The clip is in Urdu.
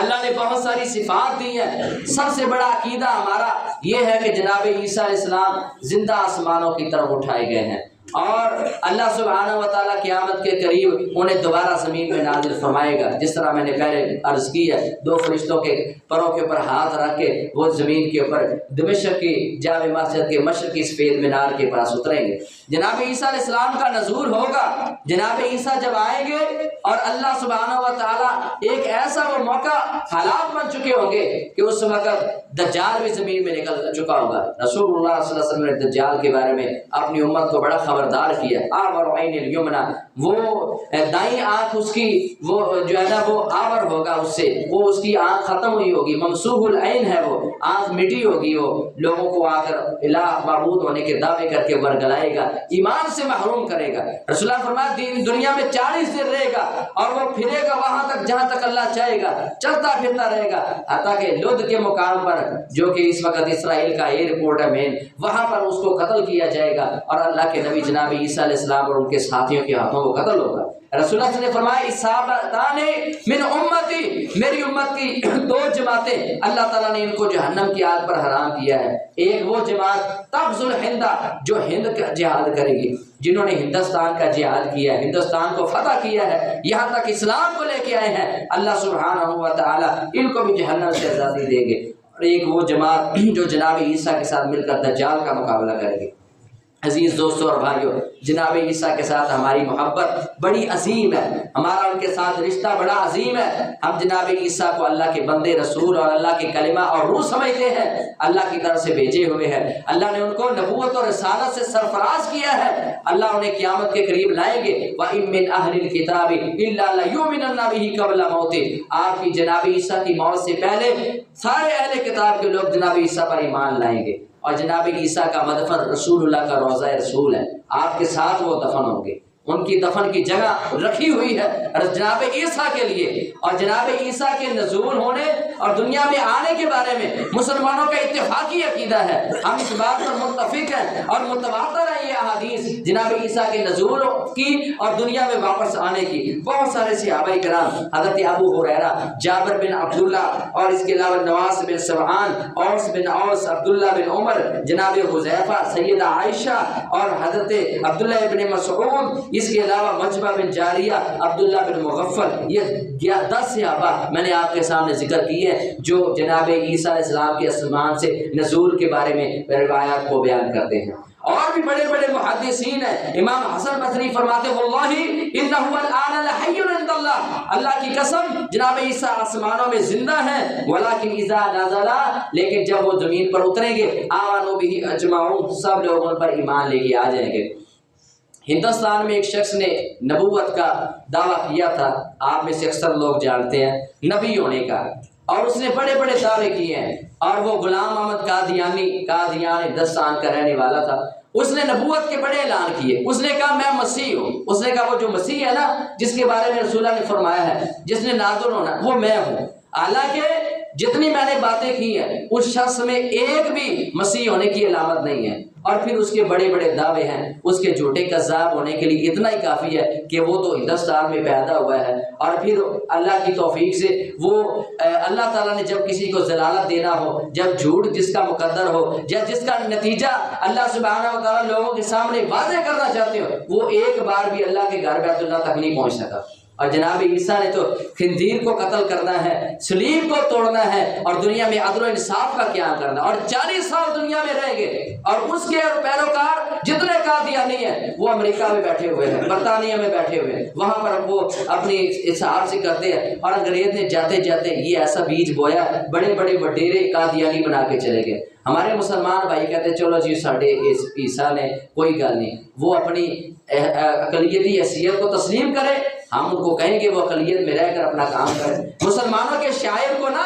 اللہ نے بہت ساری صفات دی ہیں۔ سب سے بڑا عقیدہ ہمارا یہ ہے کہ جناب عیسیٰ علیہ السلام زندہ آسمانوں کی طرف اٹھائے گئے ہیں، اور اللہ سبحانہ و تعالیٰ قیامت کے قریب انہیں دوبارہ زمین میں نازل فرمائے گا، جس طرح میں نے پہلے عرض کی ہے، 2 فرشتوں کے پروں کے اوپر ہاتھ رکھ کے وہ زمین کے اوپر دمشق کی جامع مسجد کے مشرقی سفید مینار کے پاس اتریں گے۔ جناب عیسیٰ علیہ السلام کا نزول ہوگا۔ جناب عیسیٰ جب آئیں گے اور اللہ سبحانہ و تعالیٰ ایک ایسا وہ موقع حالات بن چکے ہوں گے کہ اس وقت دجال بھی زمین میں نکل چکا ہوگا۔ رسول اللہ صلی اللہ علیہ وسلم نے دجال کے بارے میں اپنی امت کو بڑا خبردار کیا۔ آور عین الیمنا، وہ دائیں آنکھ اس کی وہ جو ہے نا وہ آور ہوگا، اس سے وہ اس کی آنکھ ختم ہوئی ہوگی، ممسوح العین ہے، وہ آنکھ مٹی ہوگی، وہ لوگوں کو آ کر الہ معبود ہونے کے دعوے کر کے ورگلائے گا، ایمان سے محروم کرے گا۔ رسول اللہ فرمایا دنیا میں 40 دن رہے گا اور وہ پھرے گا وہاں تک جہاں تک اللہ چاہے گا، چلتا پھرتا رہے گا حتیٰ کہ لد کے مقام پر جو کہ اس وقت اسرائیل کا ایئرپورٹ ہے مین، وہاں پر اس کو قتل کیا جائے گا اور اللہ کے نبی جناب عیسیٰ علیہ السلام اور ان کے ساتھیوں کے ہاتھوں وہ قتل ہوگا۔ رسول اللہ نے فرمایا اصابتان من امتی، میری امت کی 2 جماعتیں اللہ تعالیٰ نے ان کو جہنم کی آگ پر حرام کیا ہے۔ ایک وہ جماعت تغزو الہند، جو ہند کا جہاد کرے گی، جنہوں نے ہندوستان کا جہاد کیا ہے، ہندوستان کو فتح کیا ہے، یہاں تک اسلام کو لے کے آئے ہیں، اللہ سبحانہ و تعالیٰ ان کو بھی جہنم سے آزادی دیں گے۔ اور ایک وہ جماعت جو جناب عیسیٰ کے ساتھ مل کر دجال کا مقابلہ کرے گی۔ عزیز دوستوں اور بھائیوں، جناب عیسیٰ کے ساتھ ہماری محبت بڑی عظیم ہے، ہمارا ان کے ساتھ رشتہ بڑا عظیم ہے۔ ہم جناب عیسیٰ کو اللہ کے بندے، رسول اور اللہ کے کلمہ اور روح سمجھتے ہیں، اللہ کی طرف سے بھیجے ہوئے ہیں۔ اللہ نے ان کو نبوت اور رسالت سے سرفراز کیا ہے۔ اللہ انہیں قیامت کے قریب لائیں گے۔ وَإِن مِّنْ أَهْلِ الْكِتَابِ إِلَّا لَيُؤْمِنَنَّ بِهِ قَبْلَ مَوْتِهِ، آپ کی جناب عیسیٰ کی موت سے پہلے سارے اہل کتاب کے لوگ جناب عیسیٰ پر ایمان لائیں گے۔ اور جناب عیسیٰ کا مدفن رسول اللہ کا روضہ رسول ہے، آپ کے ساتھ وہ دفن ہوں گے، ان کی دفن کی جگہ رکھی ہوئی ہے جناب عیسیٰ کے لیے۔ اور جناب عیسیٰ کے نزول ہونے اور دنیا میں آنے کے بارے میں مسلمانوں کا اتفاقی عقیدہ ہے، ہم اس بات پر متفق ہیں اور متواتر ہے یہ احادیث جناب عیسیٰ کے نزول کی اور دنیا میں واپس آنے کی۔ بہت سارے صحابہ کرام، حضرت ابو ہریرہ، جابر بن عبداللہ اور اس کے علاوہ نواس بن سمعان، اوس بن اوس، عبداللہ بن عمر، جناب حذیفہ، سیدہ عائشہ اور حضرت عبداللہ ابن مسعود، اس کے علاوہ مجبہ بن جاریہ، عبداللہ بن مغفل، یہ 10 صحابہ میں نے آپ کے سامنے ذکر کی ہے جو جناب عیسیٰ علیہ السلام کے آسمان سے نزول کے بارے میں روایات کو بیان کرتے ہیں۔ اور بھی بڑے بڑے محدثین ہیں۔ امام حسن بصری فرماتے ہیں واللہ انہ الآن لحی عند اللہ، اللہ کی قسم جناب عیسیٰ آسمانوں میں زندہ ہیں، ولکن اذا نزل، لیکن جب وہ زمین پر اتریں گے آمنوا بہ اجمعون، سب لوگ ان پر ایمان لے کے آ جائیں گے۔ ہندوستان میں ایک شخص نے نبوت کا دعویٰ کیا تھا، آپ میں سے اکثر لوگ جانتے ہیں، نبی ہونے کا، اور اس نے بڑے بڑے دعوے کیے ہیں، اور وہ غلام احمد قادیان ہندوستان کا رہنے والا تھا۔ اس نے نبوت کے بڑے اعلان کیے، اس نے کہا میں مسیح ہوں، اس نے کہا وہ جو مسیح ہے نا جس کے بارے میں رسول اللہ نے فرمایا ہے جس نے نازل ہونا وہ میں ہوں۔ حالانکہ جتنی میں نے باتیں کی ہیں اس شخص میں ایک بھی مسیح ہونے کی علامت نہیں ہے، اور پھر اس کے بڑے بڑے دعوے ہیں، اس کے جھوٹے کذاب ہونے کے لیے اتنا ہی کافی ہے کہ وہ تو ہندوستان میں پیدا ہوا ہے، اور پھر اللہ کی توفیق سے وہ اللہ تعالیٰ نے جب کسی کو ضلالت دینا ہو، جب جھوٹ جس کا مقدر ہو یا جس کا نتیجہ اللہ سبحانہ و تعالیٰ لوگوں کے سامنے واضح کرنا چاہتے ہو، وہ ایک بار بھی اللہ کے گھر بیت اللہ تک نہیں پہنچ سکا۔ اور جناب عیسیٰ نے تو خنزیر کو قتل کرنا ہے، صلیب کو توڑنا ہے، اور دنیا میں عدل و انصاف کا قیام کرنا، اور 40 سال دنیا میں رہیں گے، اور اس کے پیروکار جتنے قادیانی ہیں وہ امریکہ میں بیٹھے ہوئے ہیں، برطانیہ میں بیٹھے ہوئے ہیں، وہاں پر وہ اپنی حساب سے کرتے ہیں، اور انگریز نے جاتے جاتے یہ ایسا بیج بویا، بڑے بڑے وڈیرے قادیانی بنا کے چلے گئے۔ ہمارے مسلمان بھائی کہتے چلو جی ساڈے عیسیٰ نے کوئی گل نہیں، وہ اپنی اقلیتی حیثیت کو تسلیم کرے، ہم ان کو کہیں گے وہ اقلیت میں رہ کر اپنا کام کریں۔ مسلمانوں کے شاعر کو نہ